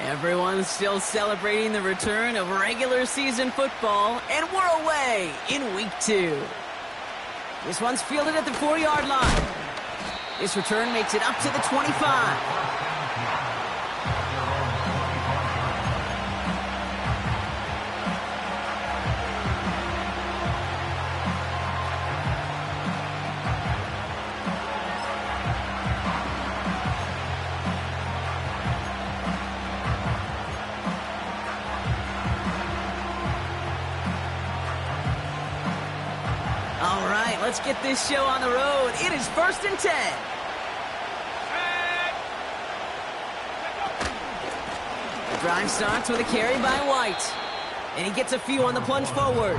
Everyone's still celebrating the return of regular season football, and we're away in week 2. This one's fielded at the 4-yard line. This return makes it up to the 25. Let's get this show on the road. It is 1st and 10. The drive starts with a carry by White. And he gets a few on the plunge forward.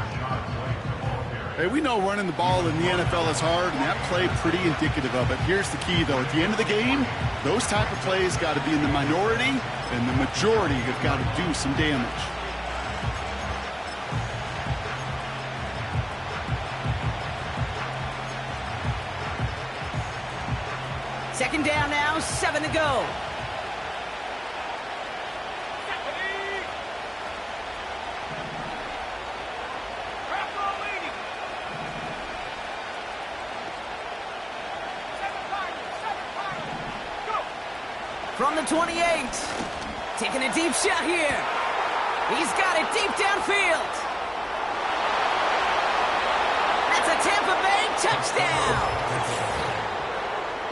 Hey, we know running the ball in the NFL is hard, and that play pretty indicative of it. Here's the key, though. At the end of the game, those type of plays got to be in the minority, and the majority have got to do some damage. Second down now, 7 to go. From the 28, taking a deep shot here. He's got it deep downfield. That's a Tampa Bay touchdown.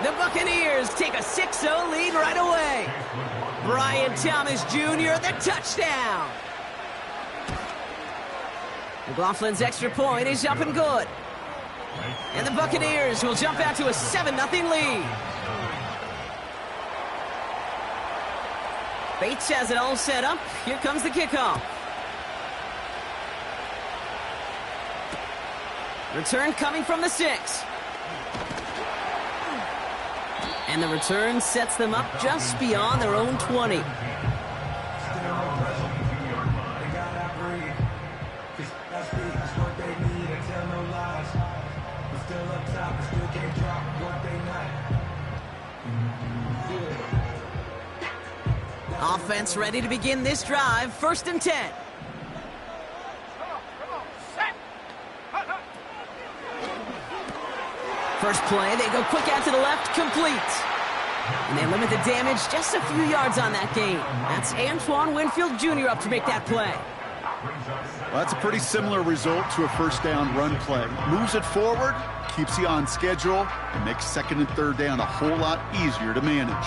The Buccaneers take a 6-0 lead right away. Brian Thomas Jr., the touchdown. McLaughlin's extra point is up and good. And the Buccaneers will jump out to a 7-0 lead. Bates has it all set up. Here comes the kickoff. Return coming from the 6. And the return sets them up just beyond their own 20. Offense ready to begin this drive. 1st and 10. First play, they go quick out to the left, complete. And they limit the damage just a few yards on that gain. That's Antoine Winfield Jr. up to make that play. Well, that's a pretty similar result to a first down run play. Moves it forward, keeps you on schedule, and makes 2nd and 3rd down a whole lot easier to manage.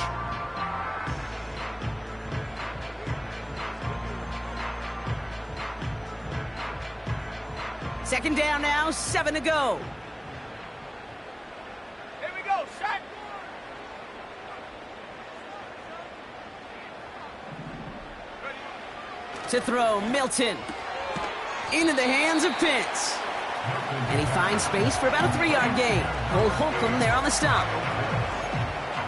Second down now, 7 to go. Here we go, set. To throw, Milton. Into the hands of Pitts. And he finds space for about a 3-yard gain. Cole Holcomb there on the stop.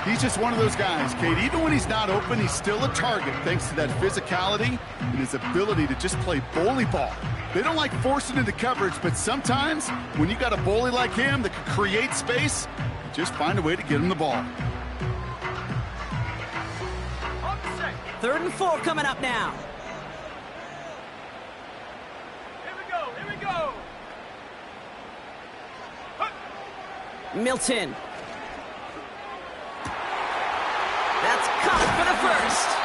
He's just one of those guys, Kate. Even when he's not open, he's still a target thanks to that physicality and his ability to just play bully ball. They don't like forcing into coverage, but sometimes when you got a bully like him that can create space, just find a way to get him the ball. 3rd and 4 coming up now. Here we go. Milton. That's caught for the 1st.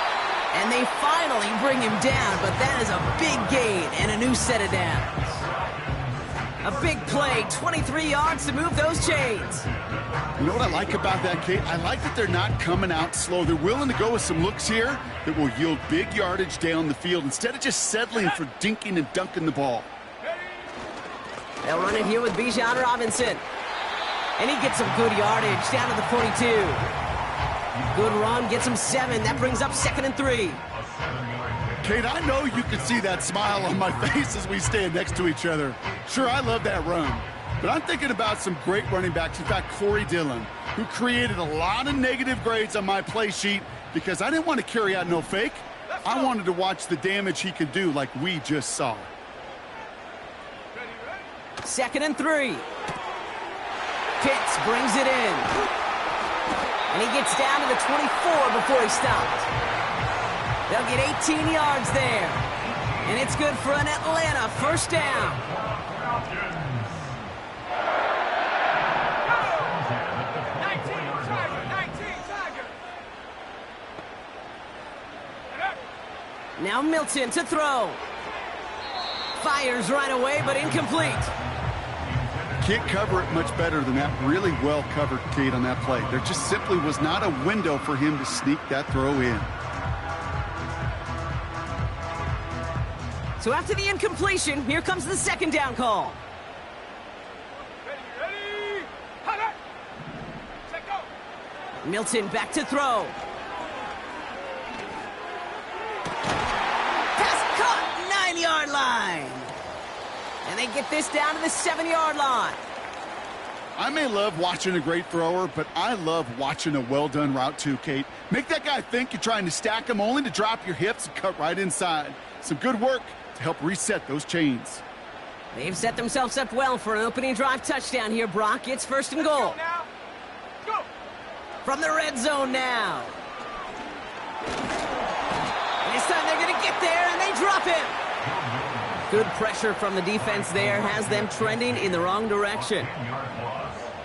And they finally bring him down, but that is a big gain and a new set of downs. A big play, 23 yards to move those chains. You know what I like about that, Kate? I like that they're not coming out slow. They're willing to go with some looks here that will yield big yardage down the field instead of just settling for dinking and dunking the ball. They'll run it here with Bijan Robinson. And he gets some good yardage down to the 42. Good run, gets him 7. That brings up 2nd and 3. Kate, I know you can see that smile on my face as we stand next to each other. Sure, I love that run. But I'm thinking about some great running backs. In fact, Corey Dillon, who created a lot of negative grades on my play sheet because I didn't want to carry out no fake. I wanted to watch the damage he could do like we just saw. 2nd and 3. Pitts brings it in. And he gets down to the 24 before he stopped. They'll get 18 yards there. And it's good for an Atlanta first down. Now Milton to throw. Fires right away, but incomplete. Can't cover it much better than that. Really well covered, Kate, on that play. There just simply was not a window for him to sneak that throw in. So after the incompletion, here comes the second down call. Ready. Set, go. Milton back to throw. Pass caught, 9-yard line. And they get this down to the 7-yard line. I may love watching a great thrower, but I love watching a well-done route too, Kate. Make that guy think you're trying to stack him only to drop your hips and cut right inside. Some good work to help reset those chains. They've set themselves up well for an opening drive touchdown here, Brock. It's first and goal. Go. From the red zone now. And this time they're going to get there, and they drop him. Good pressure from the defense there has them trending in the wrong direction.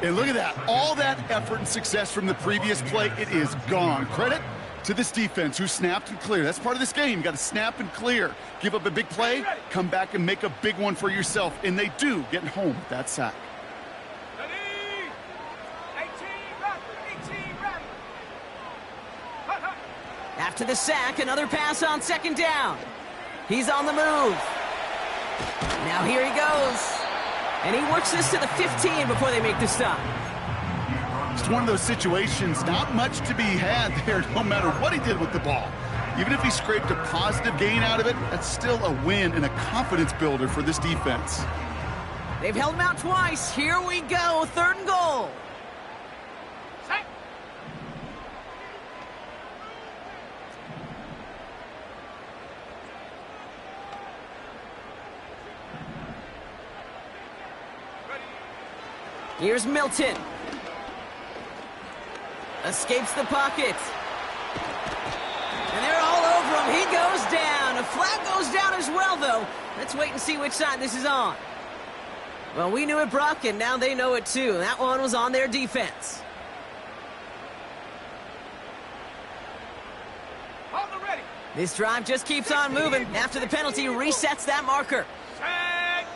And look at that. All that effort and success from the previous play, it is gone. Credit to this defense who snapped and cleared. That's part of this game. You got to snap and clear. Give up a big play, come back and make a big one for yourself. And they do get home with that sack. Ready. 18 run. After the sack, another pass on second down. He's on the move. Now here he goes. And he works this to the 15 before they make the stop. It's one of those situations, not much to be had there no matter what he did with the ball. Even if he scraped a positive gain out of it, that's still a win and a confidence builder for this defense. They've held him out twice. Here we go, third and goal. Set. Here's Milton. Escapes the pocket. And they're all over him. He goes down. A flag goes down as well, though. Let's wait and see which side this is on. Well, we knew it, Brock, and now they know it, too. That one was on their defense. On the ready. This drive just keeps on moving. After the penalty, resets that marker. Set.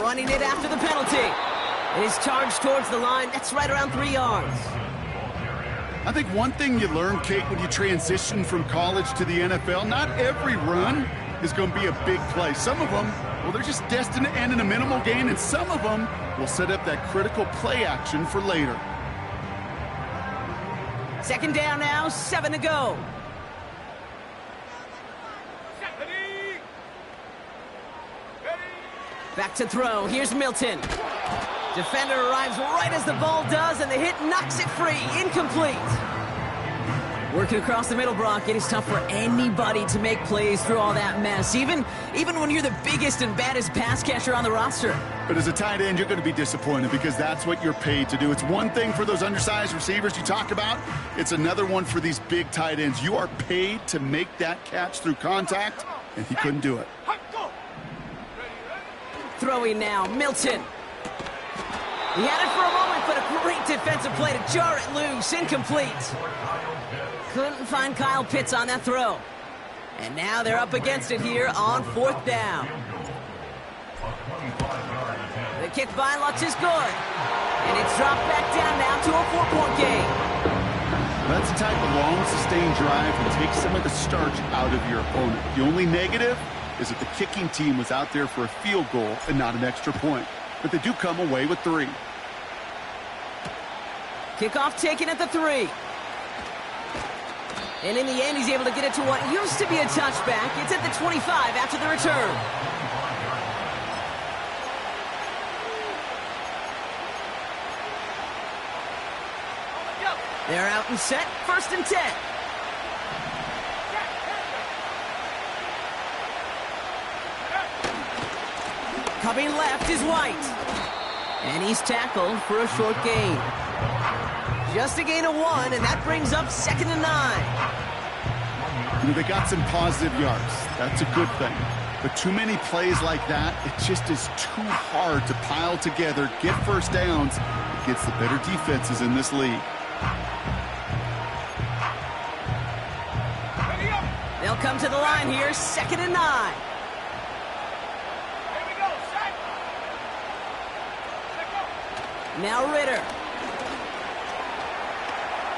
Running it after the penalty. It is charged towards the line. That's right around 3 yards. I think one thing you learn, Kate, when you transition from college to the NFL, not every run is going to be a big play. Some of them, well, they're just destined to end in a minimal gain, and some of them will set up that critical play action for later. Second down now, 7 to go. Set. Ready. Back to throw. Here's Milton. Defender arrives right as the ball does, and the hit knocks it free. Incomplete. Working across the middle, Brock, it is tough for anybody to make plays through all that mess, even when you're the biggest and baddest pass catcher on the roster. But as a tight end, you're going to be disappointed because that's what you're paid to do. It's one thing for those undersized receivers you talk about. It's another one for these big tight ends. You are paid to make that catch through contact, and he couldn't do it. Go. Throwing now, Milton. He had it for a moment, but a great defensive play to jar it loose. Incomplete. Couldn't find Kyle Pitts on that throw. And now they're up against it here on fourth down. The kick by Lutz is good. And it's dropped back down now to a 4-point game. That's the type of long, sustained drive that takes some of the starch out of your opponent. The only negative is that the kicking team was out there for a field goal and not an extra point. But they do come away with 3. Kickoff taken at the 3. And in the end, he's able to get it to what used to be a touchback. It's at the 25 after the return. They're out and set. First and 10. Coming left is White. And he's tackled for a short gain. Just a gain of 1, and that brings up 2nd and 9. They got some positive yards. That's a good thing. But too many plays like that, it just is too hard to pile together, get first downs against the better defenses in this league. They'll come to the line here, 2nd and 9. Here we go. Set. Let go. Now Ritter.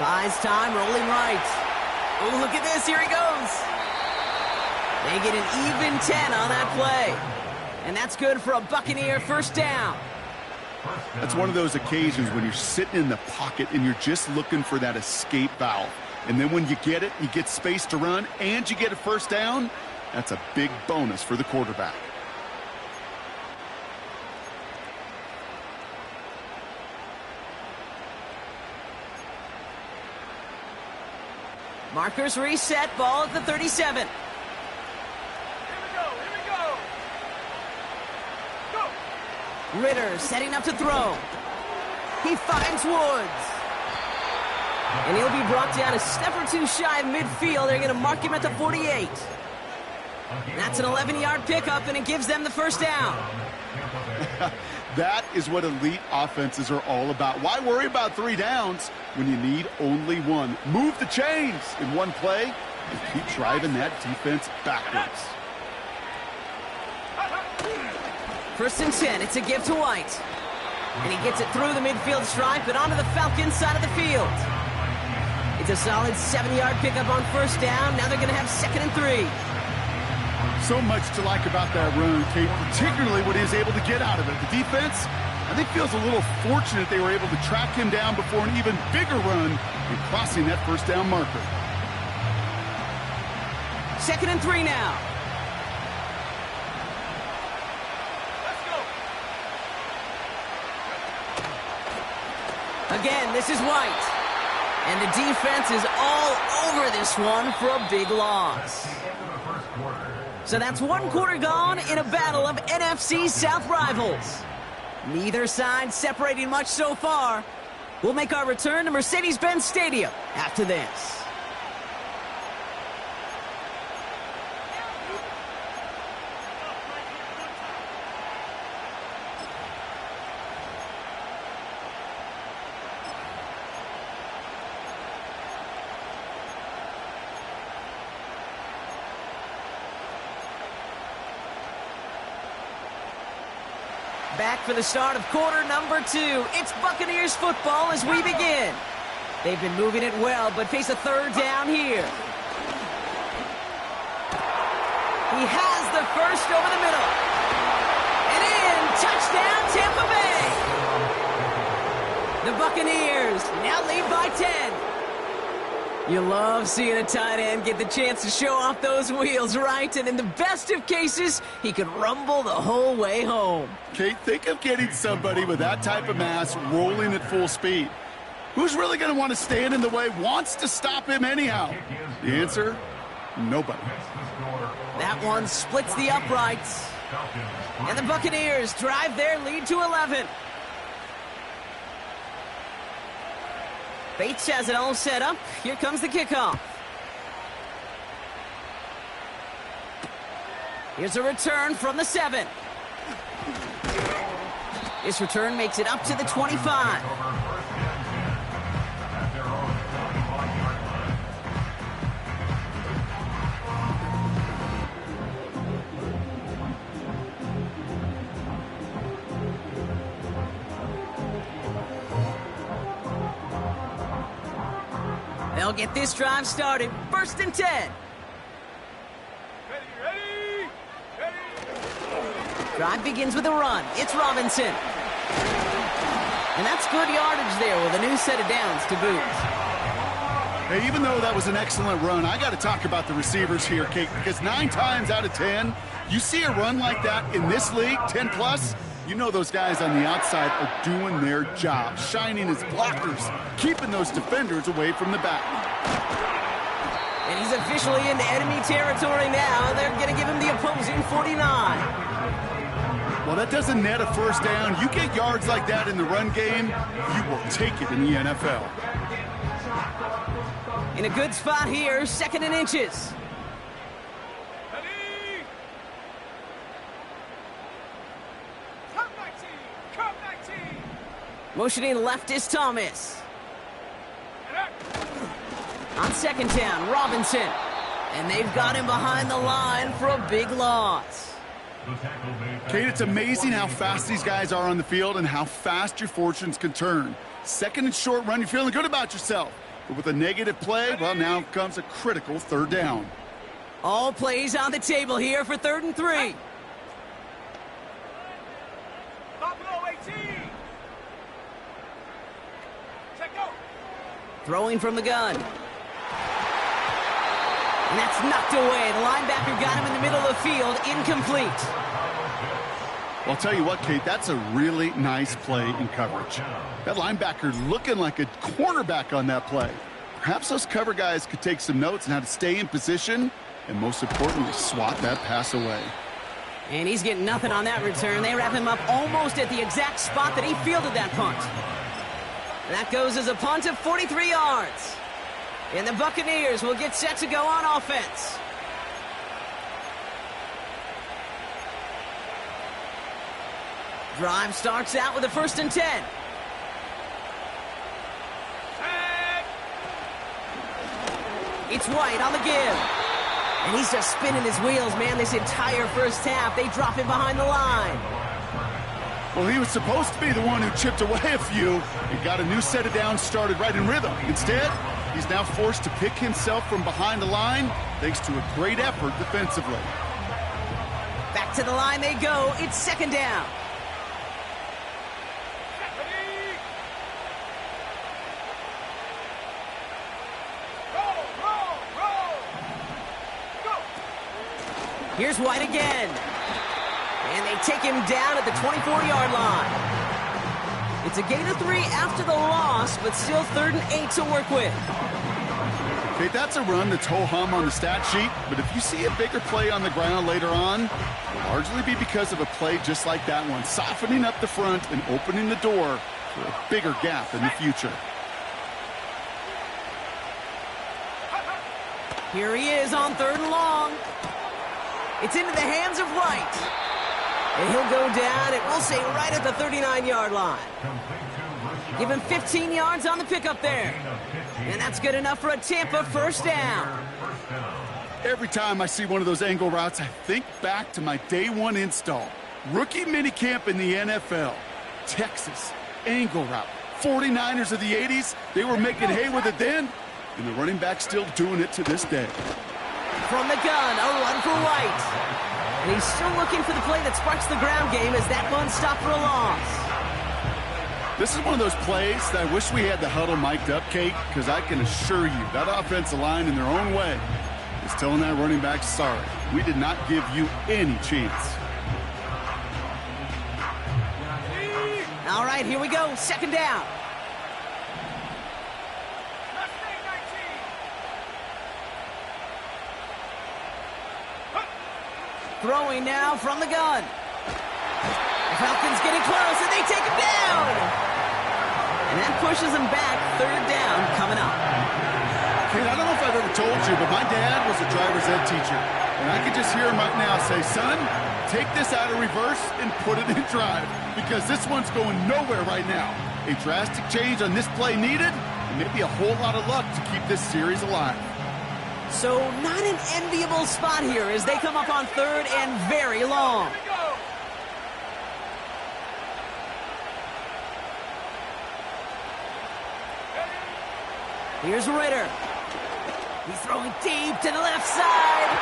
Buys time, rolling right. Oh, look at this. Here he goes. They get an even 10 on that play. And that's good for a Buccaneer first down. That's one of those occasions when you're sitting in the pocket and you're just looking for that escape valve. And then when you get it, you get space to run, and you get a first down. That's a big bonus for the quarterback. Markers reset, ball at the 37. Here we go. Here we go. Go. Ritter setting up to throw. He finds Woods. And he'll be brought down a step or two shy of midfield. They're going to mark him at the 48. That's an 11-yard pickup, and it gives them the first down. That is what elite offenses are all about. Why worry about 3 downs when you need only 1? Move the chains in one play and keep driving that defense backwards. 1st and 10. It's a give to White. And he gets it through the midfield stripe and onto the Falcons side of the field. It's a solid 7-yard pickup on first down. Now they're going to have 2nd and 3. So much to like about that run, Kate, particularly what he was able to get out of it. The defense, I think, feels a little fortunate they were able to track him down before an even bigger run and crossing that first down marker. 2nd and 3 now. Let's go. Again, this is White. And the defense is all over this one for a big loss. So that's 1 quarter gone in a battle of NFC South rivals. Neither side separating much so far. We'll make our return to Mercedes-Benz Stadium after this. Back for the start of quarter number 2. It's Buccaneers football as we begin. They've been moving it well, but face a 3rd down here. He has the first over the middle. And in, touchdown Tampa Bay. The Buccaneers now lead by 10. You love seeing a tight end get the chance to show off those wheels, right? And in the best of cases, he could rumble the whole way home. Kate, think of getting somebody with that type of mass rolling at full speed. Who's really going to want to stand in the way, wants to stop him anyhow? The answer, nobody. That one splits the uprights. And the Buccaneers drive their lead to 11. Bates has it all set up. Here comes the kickoff. Here's a return from the 7. This return makes it up to the 25. They'll get this drive started. 1st and 10. Ready. Drive begins with a run. It's Robinson. And that's good yardage there with a new set of downs to boot. Hey, even though that was an excellent run, I got to talk about the receivers here, Kate, because 9 times out of 10, you see a run like that in this league, 10 plus, you know those guys on the outside are doing their job, shining as blockers, keeping those defenders away from the back. And he's officially into enemy territory now. They're going to give him the opposing 49. Well, that doesn't net a first down. You get yards like that in the run game, you will take it in the NFL. In a good spot here, 2nd and inches. Motioning left is Thomas. On second down, Robinson. And they've got him behind the line for a big loss. Kate, it's amazing how fast these guys are on the field and how fast your fortunes can turn. Second and short run, you're feeling good about yourself. But with a negative play, well, now comes a critical third down. All plays on the table here for 3rd and 3. Buffalo 18. Check out. Throwing from the gun. And that's knocked away. The linebacker got him in the middle of the field. Incomplete. Well, I'll tell you what, Kate, that's a really nice play in coverage. That linebacker looking like a cornerback on that play. Perhaps those cover guys could take some notes on how to stay in position and, most importantly, swat that pass away. And he's getting nothing on that return. They wrap him up almost at the exact spot that he fielded that punt. That goes as a punt of 43 yards. And the Buccaneers will get set to go on offense. Drive starts out with a 1st and 10. It's White on the give. And he's just spinning his wheels, man, this entire first half. They drop him behind the line. Well, he was supposed to be the one who chipped away a few and got a new set of downs started right in rhythm. Instead, he's now forced to pick himself from behind the line thanks to a great effort defensively. Back to the line they go. It's 2nd down. Here's White again. And they take him down at the 24-yard line. It's a gain of 3 after the loss, but still 3rd and 8 to work with. Okay, that's a run that's ho-hum on the stat sheet, but if you see a bigger play on the ground later on, it'll largely be because of a play just like that one, softening up the front and opening the door for a bigger gap in the future. Here he is on 3rd and long. It's into the hands of White. And he'll go down, and we'll say right at the 39-yard line. Give him 15 yards on the pickup there. And that's good enough for a Tampa 1st down. Every time I see one of those angle routes, I think back to my day 1 install. Rookie minicamp in the NFL. Texas, angle route. 49ers of the 80s, they were making hay with it then, and the running back's still doing it to this day. From the gun, a run for White. And he's still looking for the play that sparks the ground game as that one stopped for a loss. This is one of those plays that I wish we had the huddle mic'd up, Kate, because I can assure you that offensive line in their own way is telling that running back, sorry, we did not give you any chance. All right, here we go, 2nd down. Throwing now from the gun. The Falcons getting close, and they take him down. And that pushes him back. 3rd down coming up. Kate, I don't know if I've ever told you, but my dad was a driver's ed teacher. And I can just hear him right now say, son, take this out of reverse and put it in drive, because this one's going nowhere right now. A drastic change on this play needed, and maybe a whole lot of luck to keep this series alive. So not an enviable spot here as they come up on 3rd and very long. Here's Ritter. He's throwing deep to the left side.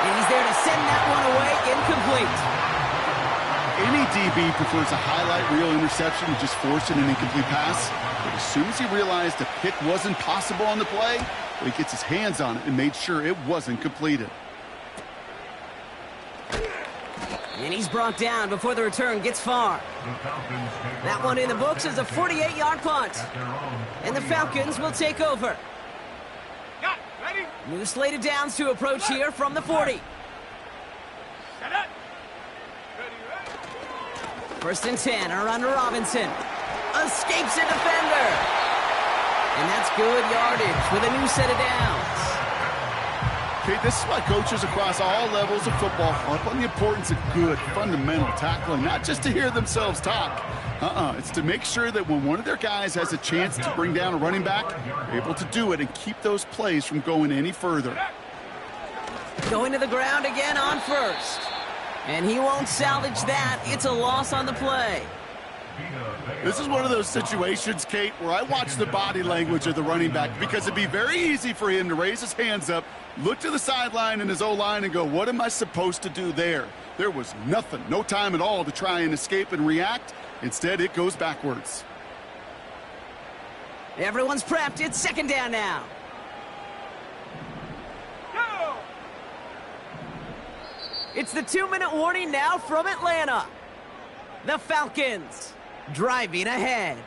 And he's there to send that one away, incomplete. Any DB prefers a highlight reel interception to just forcing an incomplete pass. But as soon as he realized a pick wasn't possible on the play, he gets his hands on it and made sure it wasn't completed. And he's brought down before the return gets far. That one in the books is a 48-yard punt. And the Falcons will take over. Ready? New slate of downs to approach here from the 40. Set up. Ready. 1st and 10, a run to Robinson. Escapes a defender. And that's good yardage with a new set of downs. Okay, this is why coaches across all levels of football harp on the importance of good, fundamental tackling, not just to hear themselves talk. It's to make sure that when one of their guys has a chance to bring down a running back, they're able to do it and keep those plays from going any further. Going to the ground again on first. And he won't salvage that. It's a loss on the play. This is one of those situations, Kate, where I watch the body language of the running back, because it'd be very easy for him to raise his hands up, look to the sideline in his O-line and go, what am I supposed to do there? There was nothing, no time at all to try and escape and react. Instead, it goes backwards. Everyone's prepped. It's second down now. Go! It's the 2-minute warning now from Atlanta. The Falcons driving ahead.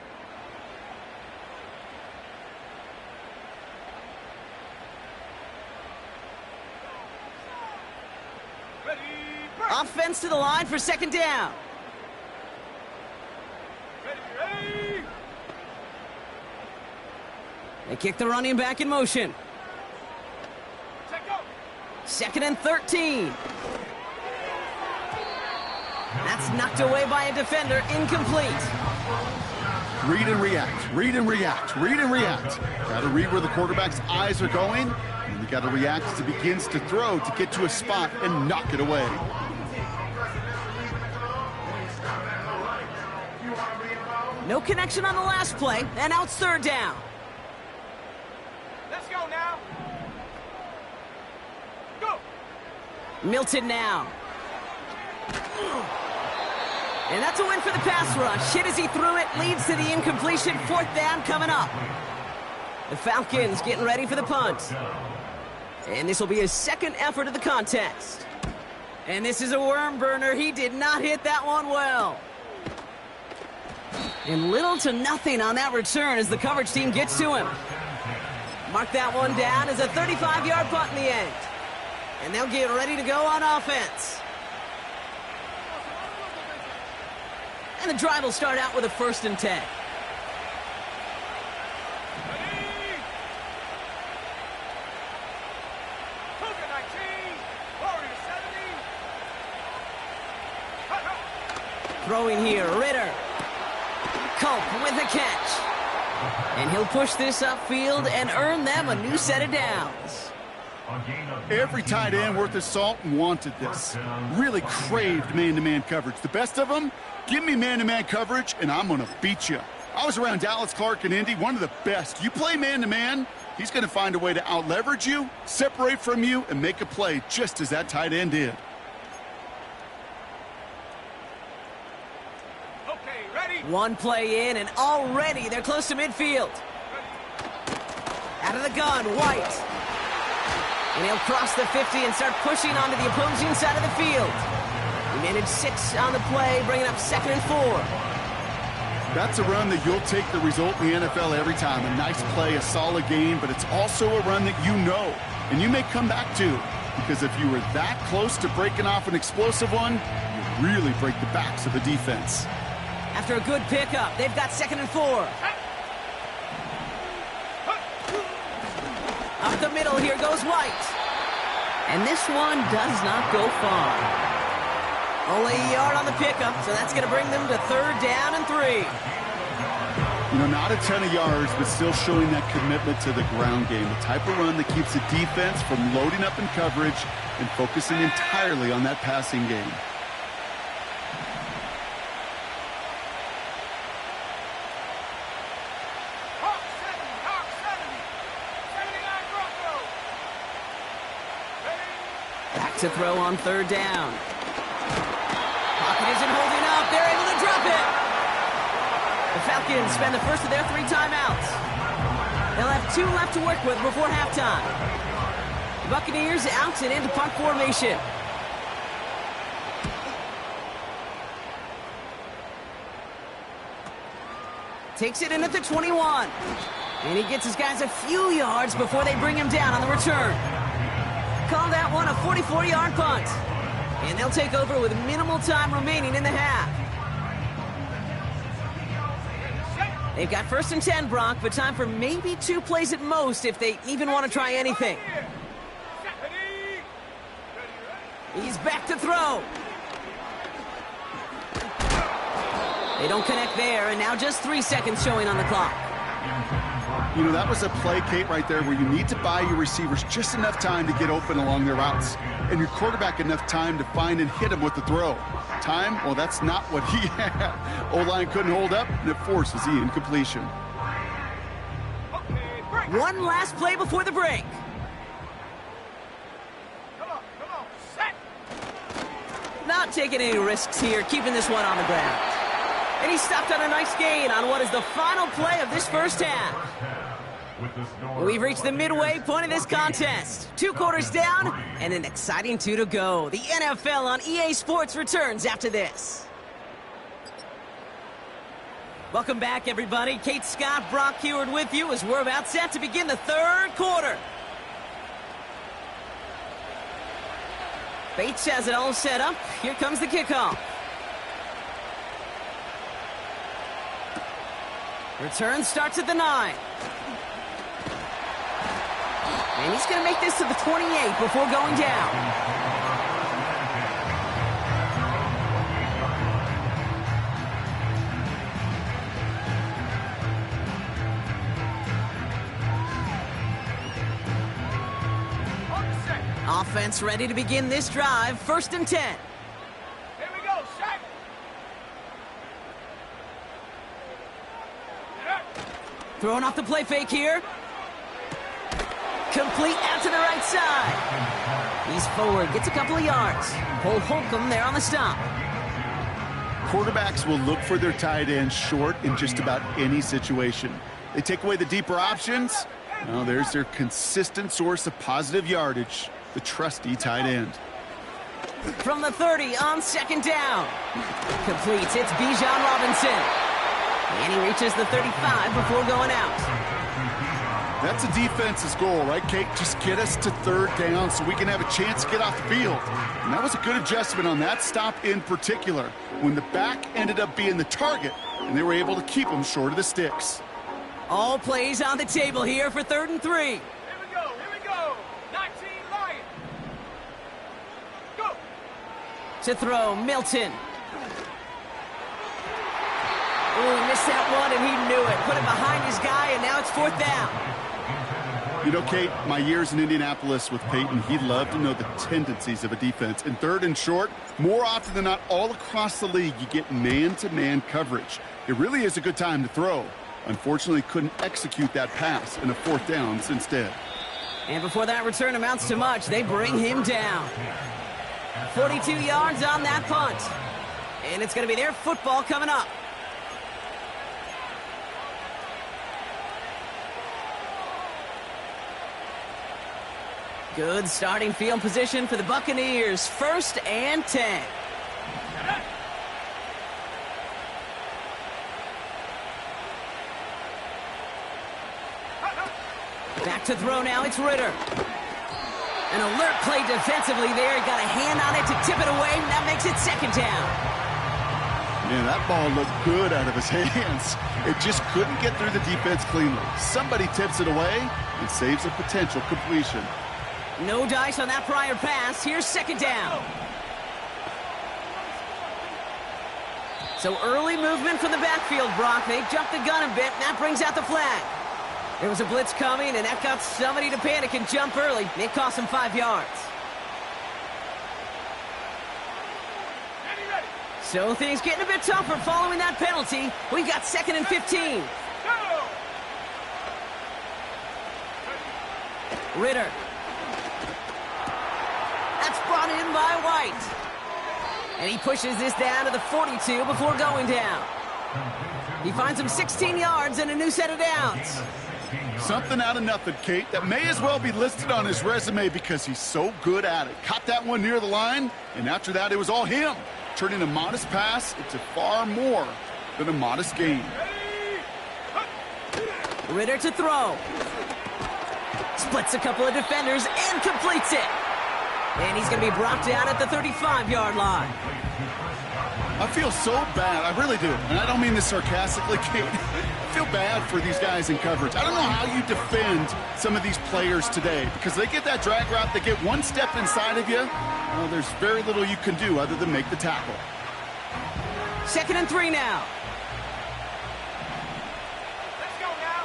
Ready, break! Offense to the line for second down. Ready! They kick the running back in motion. Check go! Second and 13. That's knocked away by a defender, incomplete. Read and react, read and react, read and react. Got to read where the quarterback's eyes are going, and you got to react as it begins to throw to get to a spot and knock it away. No connection on the last play, and now it's third down. Let's go now! Go! Milton now. And that's a win for the pass rush. Hit as he threw it, leads to the incompletion. Fourth down coming up. The Falcons getting ready for the punt. And this will be his second effort of the contest. And this is a worm burner. He did not hit that one well. And little to nothing on that return as the coverage team gets to him. Mark that one down as a 35-yard punt in the end. And they'll get ready to go on offense. And the drive will start out with a 1st and 10. Ready! Cougar 19! Warrior 70! Throwing here, Ritter. Culp with a catch. And he'll push this upfield and earn them a new set of downs. Every tight end worth his salt wanted this. Really craved man-to-man coverage. The best of them, give me man-to-man coverage and I'm going to beat you. I was around Dallas Clark and Indy, one of the best. You play man-to-man, he's going to find a way to out-leverage you, separate from you, and make a play just as that tight end did. Okay, ready? One play in and already they're close to midfield. Out of the gun, White. And he'll cross the 50 and start pushing onto the opposing side of the field. He managed 6 on the play, bringing up 2nd and 4. That's a run that you'll take the result in the NFL every time. A nice play, a solid game, but it's also a run that you know, and you may come back to. Because if you were that close to breaking off an explosive one, you really break the backs of the defense. After a good pickup, they've got 2nd and 4. Up the middle, here goes White. And this one does not go far. Only a yard on the pickup, so that's going to bring them to 3rd down and 3. You know, not a ton of yards, but still showing that commitment to the ground game. The type of run that keeps the defense from loading up in coverage and focusing entirely on that passing game. Hawk 70! 79 Bronco! Ready? Back to throw on 3rd down. Pocket isn't holding up. They're able to drop it. The Falcons spend the first of their 3 timeouts. They'll have 2 left to work with before halftime. The Buccaneers out and into punt formation. Takes it in at the 21. And he gets his guys a few yards before they bring him down on the return. Call that one a 44-yard punt. And they'll take over with minimal time remaining in the half. They've got 1st and 10, Brock, but time for maybe 2 plays at most if they even want to try anything. Ready? He's back to throw. They don't connect there, and now just 3 seconds showing on the clock. You know, that was a play, Kate, right there, where you need to buy your receivers just enough time to get open along their routes, and your quarterback enough time to find and hit him with the throw. Time? Well, that's not what he had. O-line couldn't hold up, and it forces the incompletion. One last play before the break. Come on, set. Not taking any risks here, keeping this one on the ground. And he stopped on a nice gain on what is the final play of this first half. We've reached the midway point of this contest. 2 quarters down and an exciting 2 to go. The NFL on EA Sports returns after this. Welcome back, everybody. Kate Scott, Brock Heward with you as we're about set to begin the 3rd quarter. Bates has it all set up. Here comes the kickoff. Return starts at the 9. And he's going to make this to the 28 before going down. Offense ready to begin this drive. 1st and 10. Here we go, set. Throwing off the play fake here. Complete out to the right side. He's forward, gets a couple of yards. Cole Holcomb there on the stop. Quarterbacks will look for their tight end short in just about any situation. They take away the deeper options. Well, there's their consistent source of positive yardage, the trusty tight end. From the 30 on 2nd down. Completes, it's Bijan Robinson. And he reaches the 35 before going out. That's a defense's goal, right, Kate? Just get us to 3rd down so we can have a chance to get off the field. And that was a good adjustment on that stop in particular, when the back ended up being the target, and they were able to keep him short of the sticks. All plays on the table here for 3rd and 3. Here we go, 19 Lions. Go. To throw, Milton. Oh, he missed that one, and he knew it. Put it behind his guy, and now it's 4th down. You know, Kate, my years in Indianapolis with Peyton, he loved to know the tendencies of a defense. In 3rd and short, more often than not, all across the league, you get man-to-man coverage. It really is a good time to throw. Unfortunately, couldn't execute that pass in a 4th down instead. And before that return amounts to much, they bring him down. 42 yards on that punt. And it's going to be their football coming up. Good starting field position for the Buccaneers. 1st and 10. Back to throw now, it's Ritter. An alert play defensively there. He got a hand on it to tip it away, and that makes it 2nd down. Man, that ball looked good out of his hands. It just couldn't get through the defense cleanly. Somebody tips it away and saves a potential completion. No dice on that prior pass. Here's 2nd down. So early movement from the backfield, Brock. They jumped the gun a bit, and that brings out the flag. There was a blitz coming, and that got somebody to panic and jump early. It cost him 5 yards. Ready. So things getting a bit tougher following that penalty. We've got 2nd and 15. Go. Ritter. That's brought in by White. And he pushes this down to the 42 before going down. He finds him 16 yards and a new set of downs. Something out of nothing, Kate, that may as well be listed on his resume because he's so good at it. Caught that one near the line, and after that, it was all him, turning a modest pass into far more than a modest gain. Ritter to throw. Splits a couple of defenders and completes it. And he's going to be brought down at the 35-yard line. I feel so bad. I really do. And I don't mean this sarcastically, Kate. I feel bad for these guys in coverage. I don't know how you defend some of these players today because they get that drag route, they get one step inside of you. Well, there's very little you can do other than make the tackle. 2nd and 3 now. Let's go now.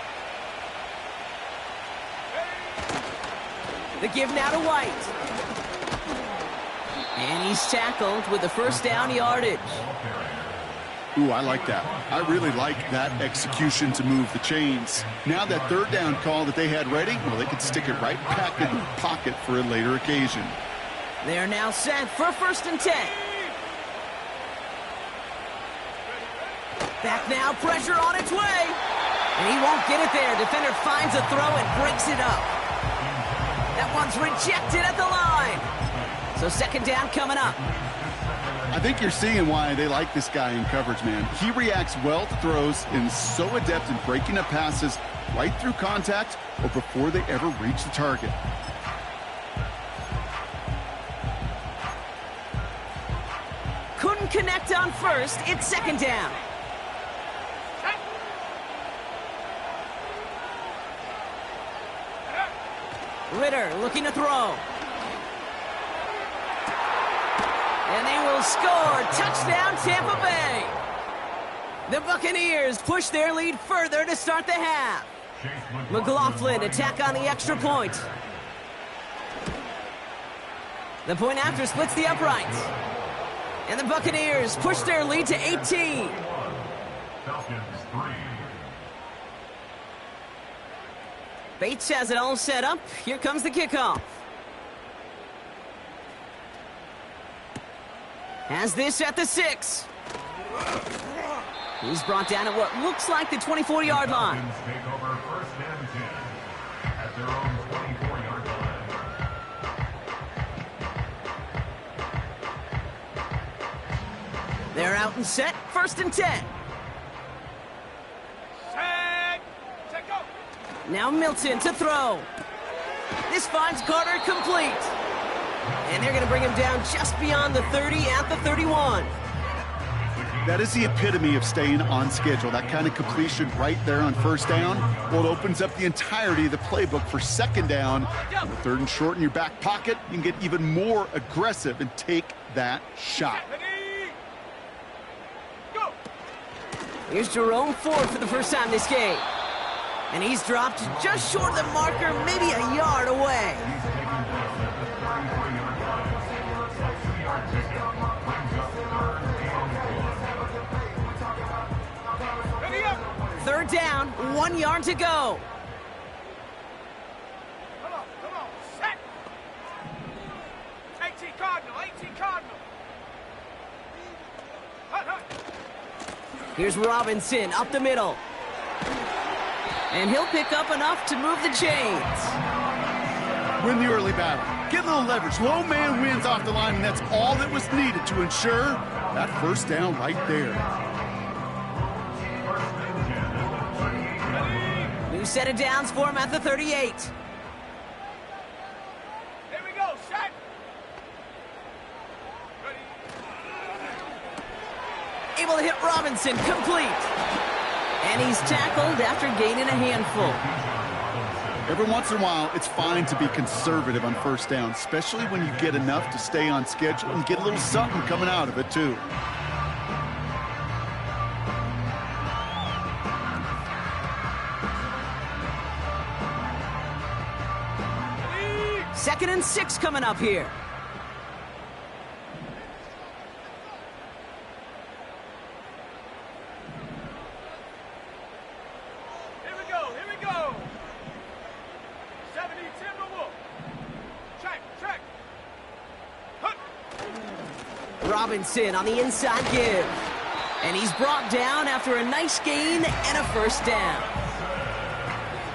The give now to White. And he's tackled with the first down yardage. Ooh, I like that. I really like that execution to move the chains. Now that 3rd down call that they had ready, well, they could stick it right back in the pocket for a later occasion. They're now set for 1st and 10. Back now, pressure on its way. And he won't get it there. Defender finds a throw and breaks it up. That one's rejected at the line. So 2nd down coming up. I think you're seeing why they like this guy in coverage, man. He reacts well to throws and is so adept in breaking up passes right through contact or before they ever reach the target. Couldn't connect on 1st. It's 2nd down. Ritter looking to throw. And they will score. Touchdown, Tampa Bay. The Buccaneers push their lead further to start the half. McLaughlin attack on the extra point. The point after splits the uprights. And the Buccaneers push their lead to 18. Bates has it all set up. Here comes the kickoff. Has this at the 6. He's brought down at what looks like the 24-yard line. They're out and set. 1st and 10. Set, go. Now Milton to throw. This finds Carter complete. And they're going to bring him down just beyond the 30 at the 31. That is the epitome of staying on schedule. That kind of completion right there on 1st down. Well, it opens up the entirety of the playbook for 2nd down. On the 3rd and short in your back pocket, you can get even more aggressive and take that shot. Go. Here's Jerome Ford for the first time this game. And he's dropped just short of the marker, maybe a yard away. Ready up. 3rd down, 1 yard to go. Come on, set. 18 Cardinal, 18 Cardinal. Hut. Here's Robinson up the middle. And he'll pick up enough to move the chains. Win the early battle. Get a little leverage. Low man wins off the line, and that's all that was needed to ensure that 1st down right there. New set of downs for him at the 38. Here we go, set. Ready. Able to hit Robinson, complete. And he's tackled after gaining a handful. Every once in a while, it's fine to be conservative on 1st down, especially when you get enough to stay on schedule and get a little something coming out of it, too. Ready. 2nd and 6 coming up here. Here we go. 70 Timberwolf. Check. Hut. Robinson on the inside give. And he's brought down after a nice gain and a 1st down.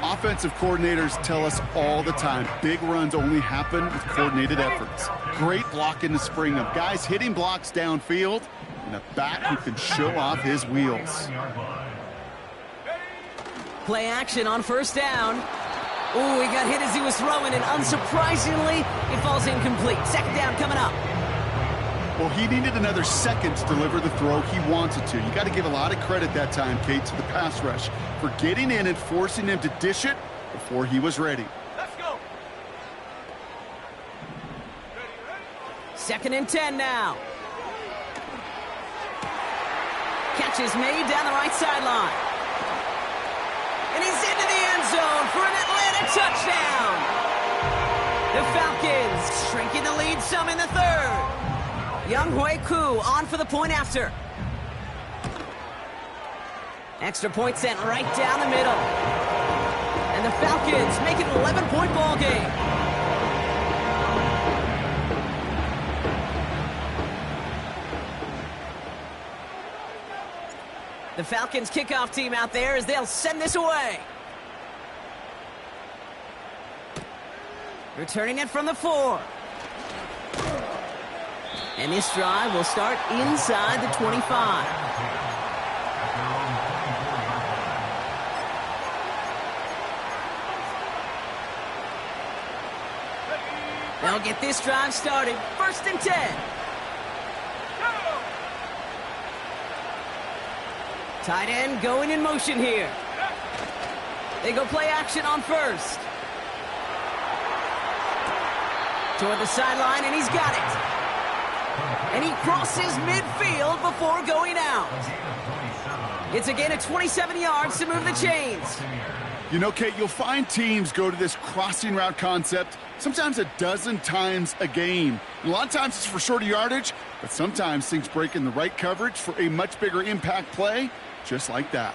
Offensive coordinators tell us all the time, big runs only happen with coordinated efforts. Great blocking to spring them. Guys hitting blocks downfield, and a back who can show off his wheels. Play action on 1st down. Ooh, he got hit as he was throwing, and unsurprisingly, it falls incomplete. Second down coming up. Well, he needed another second to deliver the throw he wanted to. You got to give a lot of credit that time, Kate, to the pass rush for getting in and forcing him to dish it before he was ready. Let's go. Second and 10 now. Catch is made down the right sideline. And he's into the end zone for an Atlanta touchdown. The Falcons shrinking the lead some in the third. Younghoe Koo on for the point after. Extra point sent right down the middle. And the Falcons make it an 11-point ball game. The Falcons kickoff team out there as they'll send this away. Returning it from the 4. And this drive will start inside the 25. They'll get this drive started. First and 10. Tight end going in motion here. They go play action on first. Toward the sideline, and he's got it. And he crosses midfield before going out. It's a gain of 27 yards to move the chains. You know, Kate, you'll find teams go to this crossing route concept sometimes a dozen times a game. And a lot of times it's for shorter yardage, but sometimes things break in the right coverage for a much bigger impact play, just like that.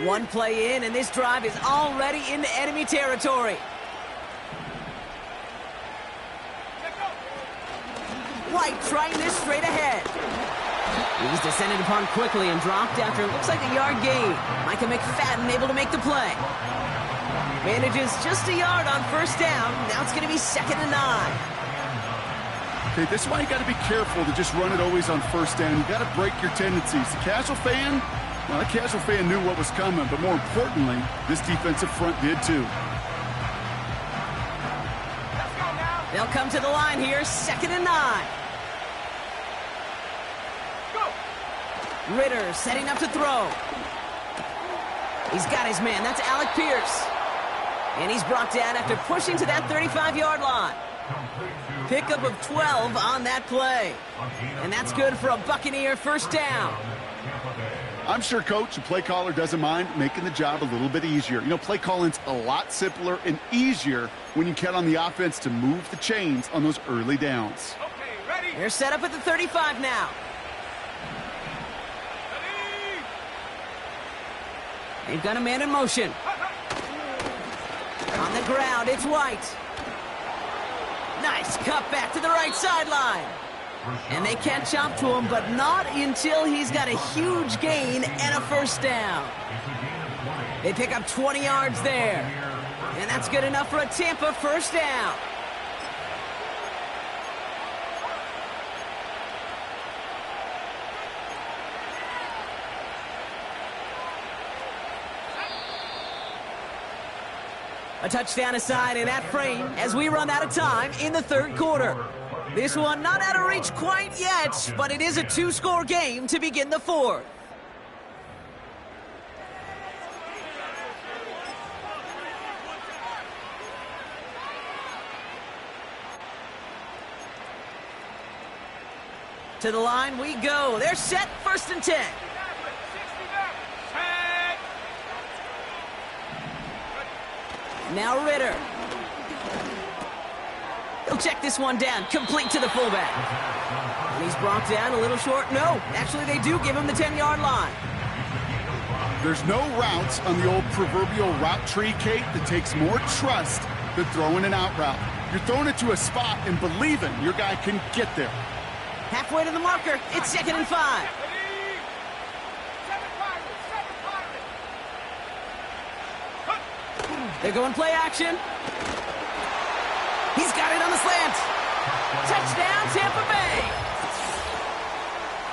One play in, and this drive is already into enemy territory. White trying this straight ahead. He's descended upon quickly and dropped after it looks like a yard gain. Micah McFadden able to make the play. Manages just a yard on first down. Now it's going to be 2nd and 9. Okay, this is why you got to be careful to just run it always on first down. You got to break your tendencies. The casual fan, well, the casual fan knew what was coming, but more importantly, this defensive front did too. They'll come to the line here, 2nd and 9. Ritter setting up to throw. He's got his man. That's Alec Pierce. And he's brought down after pushing to that 35-yard line. Pickup of 12 on that play. And that's good for a Buccaneer first down. I'm sure, Coach, the play caller doesn't mind making the job a little bit easier. You know, play calling's a lot simpler and easier when you count on the offense to move the chains on those early downs. Okay, ready? They're set up at the 35 now. They've got a man in motion. On the ground, it's White. Nice cut back to the right sideline. And they catch up to him, but not until he's got a huge gain and a first down. They pick up 20 yards there. And that's good enough for a Tampa first down. A touchdown aside in that frame as we run out of time in the third quarter. This one not out of reach quite yet, but it is a 2-score game to begin the fourth. To the line we go. They're set, 1st and 10. Now Ritter. He'll check this one down, complete to the fullback. And he's brought down a little short. No, actually they do give him the 10-yard line. There's no routes on the old proverbial route tree, Kate, that takes more trust than throwing an out route. You're throwing it to a spot and believing your guy can get there. Halfway to the marker, it's 2nd and 5. They're going play action. He's got it on the slant. Touchdown, Tampa Bay.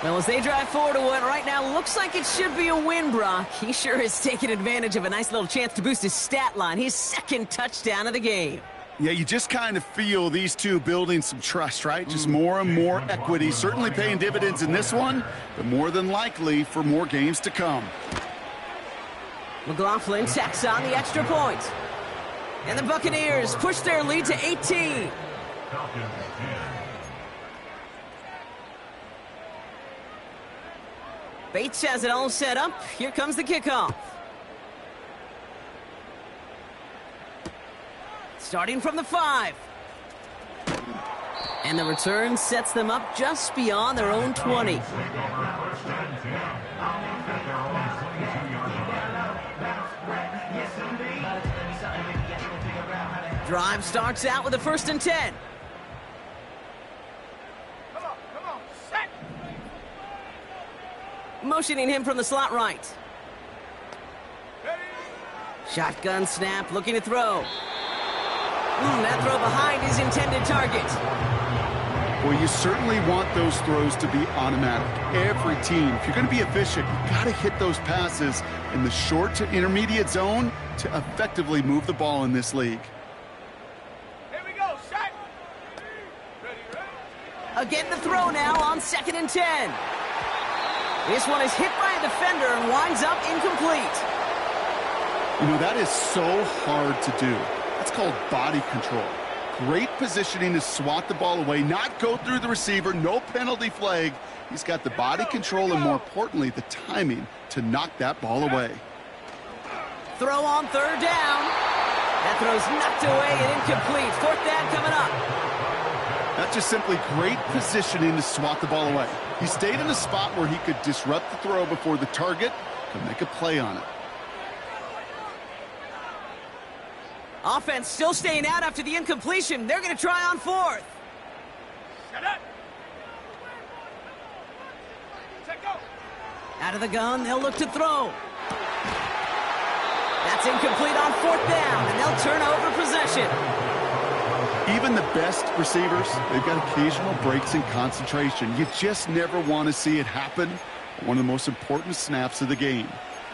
Well, as they drive forward to what right now looks like it should be a win, Brock, he sure is taking advantage of a nice little chance to boost his stat line. His second touchdown of the game. Yeah, you just kind of feel these two building some trust, right? Just more and more equity. Certainly paying dividends in this one, but more than likely for more games to come. McLaughlin tacks on the extra point. And the Buccaneers push their lead to 18. Bates has it all set up. Here comes the kickoff. Starting from the 5. And the return sets them up just beyond their own 20. Drive starts out with a 1st and 10. Come on, set. Motioning him from the slot right. Ready. Shotgun snap, looking to throw. That throw behind his intended target. Well, you certainly want those throws to be automatic. Every team, if you're going to be efficient, you got to hit those passes in the short to intermediate zone to effectively move the ball in this league. Here we go, set. Ready. Again the throw now on 2nd and 10. This one is hit by a defender and winds up incomplete. You know, that is so hard to do. That's called body control. Great positioning to swat the ball away, not go through the receiver, no penalty flag. He's got the body control and, more importantly, the timing to knock that ball away. Throw on 3rd down. That throw's knocked away and incomplete. 4th down coming up. That's just simply great positioning to swat the ball away. He stayed in a spot where he could disrupt the throw before the target could make a play on it. Offense still staying out after the incompletion. They're going to try on 4th. Set up. Set go. Out of the gun, they'll look to throw. That's incomplete on 4th down, and they'll turn over possession. Even the best receivers, they've got occasional breaks in concentration. You just never want to see it happen on one of the most important snaps of the game.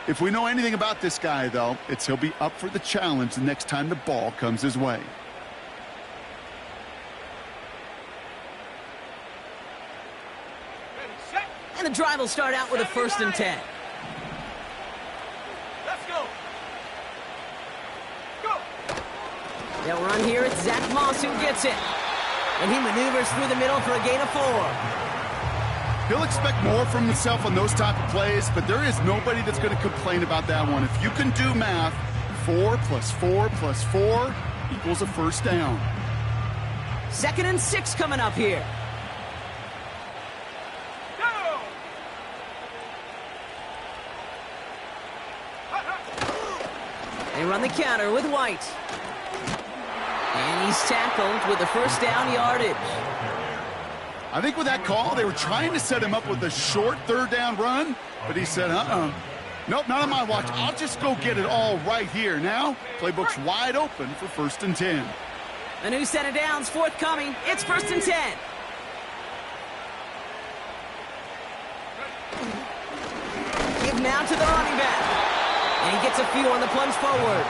If we know anything about this guy, though, it's he'll be up for the challenge the next time the ball comes his way. Ready, set. And the drive will start out with a 1st and 10. Let's go. Go. They'll run here. It's Zach Moss who gets it. And he maneuvers through the middle for a gain of 4. He'll expect more from himself on those type of plays, but there is nobody that's going to complain about that one. If you can do math, 4 + 4 + 4 equals a 1st down. 2nd and 6 coming up here. Go. They run the counter with White. And he's tackled with the 1st down yardage. I think with that call, they were trying to set him up with a short 3rd down run, but he said, nope, not on my watch. I'll just go get it all right here. Now, playbook's wide open for 1st and 10. A new set of downs forthcoming. It's 1st and 10. Give now to the running back. And he gets a few on the plunge forward.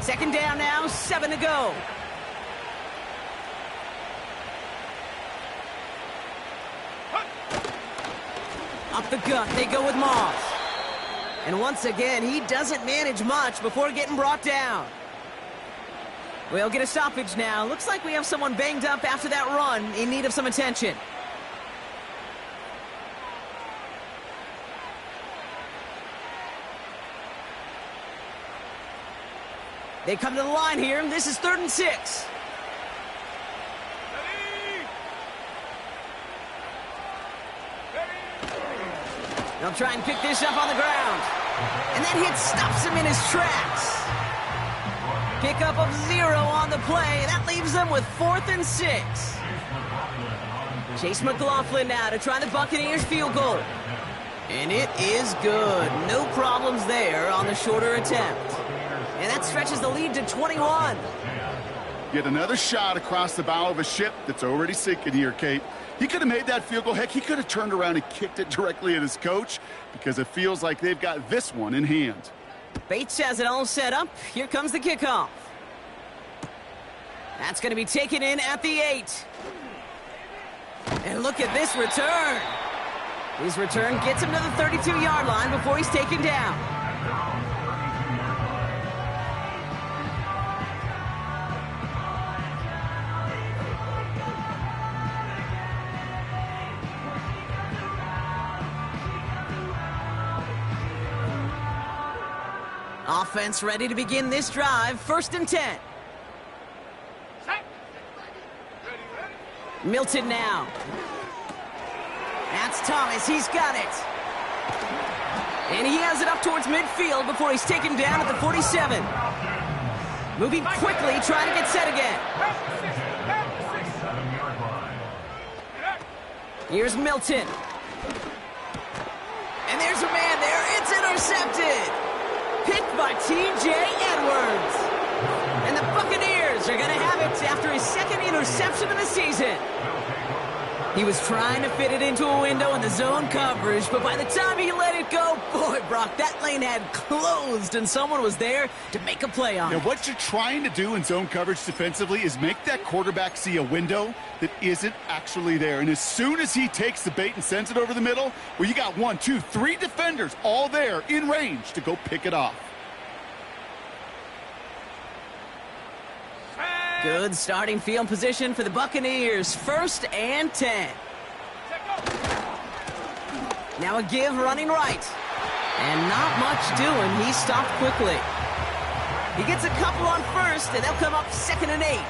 Second down now, 7 to go. Up the gut, they go with Moss. And once again, he doesn't manage much before getting brought down. We'll get a stoppage now. Looks like we have someone banged up after that run, in need of some attention. They come to the line here. This is 3rd and 6. Ready. They'll try and pick this up on the ground. And that hit stops him in his tracks. Pickup of 0 on the play. That leaves them with 4th and 6. Chase McLaughlin now to try the Buccaneers field goal. And it is good. No problems there on the shorter attempt. And that stretches the lead to 21. Yet another shot across the bow of a ship that's already sinking here, Kate. He could have made that field goal. Heck, he could have turned around and kicked it directly at his coach because it feels like they've got this one in hand. Bates has it all set up. Here comes the kickoff. That's going to be taken in at the 8. And look at this return. His return gets him to the 32-yard line before he's taken down. Offense ready to begin this drive. 1st and 10. Set. Ready. Milton now. That's Thomas. He's got it. And he has it up towards midfield before he's taken down at the 47. Moving quickly, trying to get set again. Here's Milton. And there's a man there. It's intercepted. Picked by T.J. Edwards. And the Buccaneers are going to have it after his 2nd interception of the season. He was trying to fit it into a window in the zone coverage, but by the time he let it go, boy, Brock, that lane had closed, and someone was there to make a play on it. Now, what you're trying to do in zone coverage defensively is make that quarterback see a window that isn't actually there. And as soon as he takes the bait and sends it over the middle, well, you got 1, 2, 3 defenders all there in range to go pick it off. Good starting field position for the Buccaneers. 1st and 10. Now a give running right. And not much doing. He stopped quickly. He gets a couple on 1st, and they'll come up 2nd and 8.